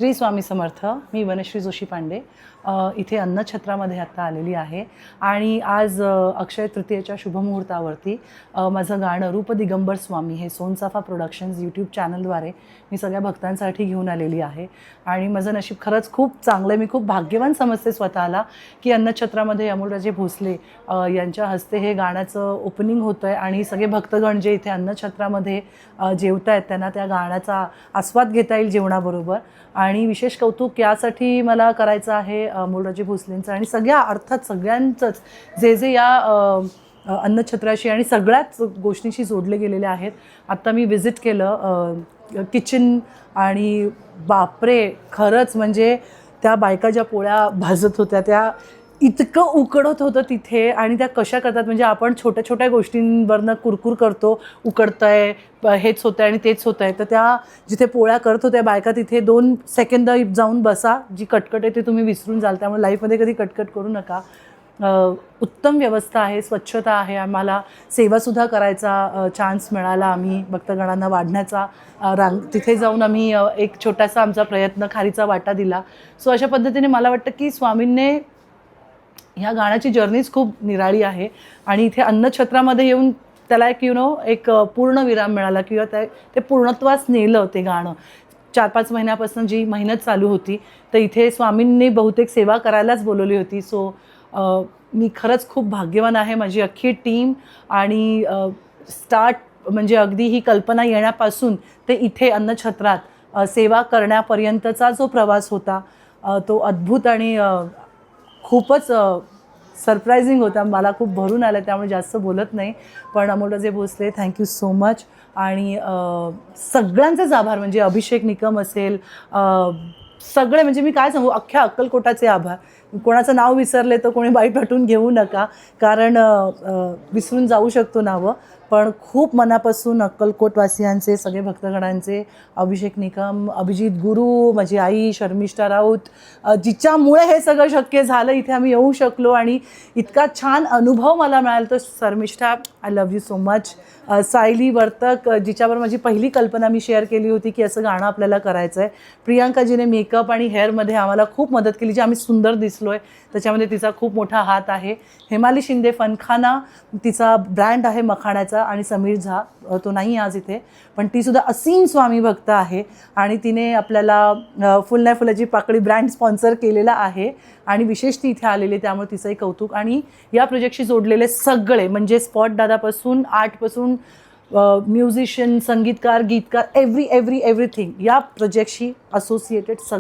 श्री स्वामी समर्थ. मी वनश्री जोशी पांडे इथे अन्नछत्रामध्ये आत्ता आलेली आहे आणि आज अक्षय तृतीयेच्या शुभमुहूर्तावरती माझं गाणं रूप दिगंबर स्वामी हे सोनचाफा प्रोडक्शन्स यूट्यूब चॅनलद्वारे मी सगळ्या भक्तांसाठी घेऊन आलेली आहे. आणि माझं नशीब खरंच खूप चांगलं आहे. मी खूप भाग्यवान समजते स्वतःला की अन्नछत्रामध्ये अमोलराजे भोसले यांच्या हस्ते हे गाण्याचं ओपनिंग होतं आहे आणि सगळे भक्तगण जे इथे अन्नछत्रामध्ये जेवत आहेत त्यांना त्या गाण्याचा आस्वाद घेता येईल जेवणाबरोबर. आणि विशेष कौतुक यासाठी मला करायचं आहे अमोलराजे भोसलेंचं आणि अर्थात सगळ्यांचंच जे जे या अन्नछत्राशी आणि सगळ्याच गोष्टींशी जोडले गेलेले आहेत. आत्ता मी व्हिजिट केलं किचन आणि बापरे, खरंच म्हणजे त्या बायका ज्या पोळ्या भाजत होत्या त्या इतकं उकडत होतं तिथे. आणि त्या कशा करतात म्हणजे आपण छोट्या छोट्या गोष्टींवरनं कुरकुर करतो, उकडतंय, हेच होतं आहे आणि तेच होतं आहे. तर त्या जिथे पोळ्या करत होत्या बायका तिथे 2 सेकंद जाऊन बसा, जी कटकट आहे ते तुम्ही विसरून जाल. त्यामुळे लाईफमध्ये कधी कटकट करू नका. उत्तम व्यवस्था आहे, स्वच्छता आहे. आम्हाला सेवासुद्धा करायचा चान्स मिळाला. आम्ही भक्तगणांना वाढण्याचा तिथे जाऊन आम्ही एक छोटासा आमचा प्रयत्न खारीचा वाटा दिला. सो अशा पद्धतीने मला वाटतं की स्वामींनी ह्या गाण्याची जर्नीच खूप निराळी आहे आणि इथे अन्नछत्रामध्ये येऊन त्याला एक पूर्ण विराम मिळाला किंवा ते पूर्णत्वास नेलं ते गाणं. 4-5 महिन्यापासून जी मेहनत चालू होती तर इथे स्वामींनी बहुतेक सेवा करायलाच बोलवली होती. सो मी खरंच खूप भाग्यवान आहे. माझी अख्खी टीम आणि स्टार्ट म्हणजे अगदी ही कल्पना येण्यापासून ते इथे अन्नछत्रात सेवा करण्यापर्यंतचा जो प्रवास होता तो अद्भुत आणि खूपच सरप्रायझिंग होता. मला खूप भरून आलं त्यामुळे जास्त बोलत नाही. पण अमोलराजे भोसले थँक्यू सो मच. आणि सगळ्यांचेच आभार म्हणजे अभिषेक निकम असेल, सगळे म्हणजे मी काय सांगू, अख्ख्या अक्कलकोटाचे आभार. कोणाचं नाव विसरले तर कोणी बाईट वाटून घेऊ नका, कारण विसरून जाऊ शकतो नावं. पण खूप मनापासून अक्कलकोटवासियांचे सगळे भक्तगणांचे, अभिषेक निकम, अभिजित गुरु, माझी आई शर्मिष्ठा राऊत, जिच्यामुळे हे सगळं शक्य झालं. इथे आम्ही येऊ शकलो आणि इतका छान अनुभव मला मिळाला. तर Sharmishtha, I love you so much. Sayali Vartak, जिच्यावर माझी पहिली कल्पना मी शेअर केली होती की असं गाणं आपल्याला करायचं आहे. प्रियांकाजीने मेकअप आणि हेअरमध्ये आम्हाला खूप मदत केली, जी आम्ही सुंदर दिसलो आहे त्याच्यामध्ये तिचा खूप मोठा हात आहे. हेमाली शिंदे फनखाना, तिचा ब्रँड आहे मखाण्याचा. आणि समीर झा, तो नाही आज इथे, पण तीसुद्धा असीम स्वामी भक्त आहे आणि तिने आपल्याला फुल नाही फुलाची पाकळी ब्रँड स्पॉन्सर केलेला आहे आणि विशेष ती इथे आलेली, त्यामुळे तिचंही कौतुक. आणि या प्रोजेक्टशी जोडलेले सगळे म्हणजे स्पॉट दादापासून आर्टपासून म्युझिशियन, संगीतकार, गीतकार, एव्हरीथिंग या प्रोजेक्टशी असोसिएटेड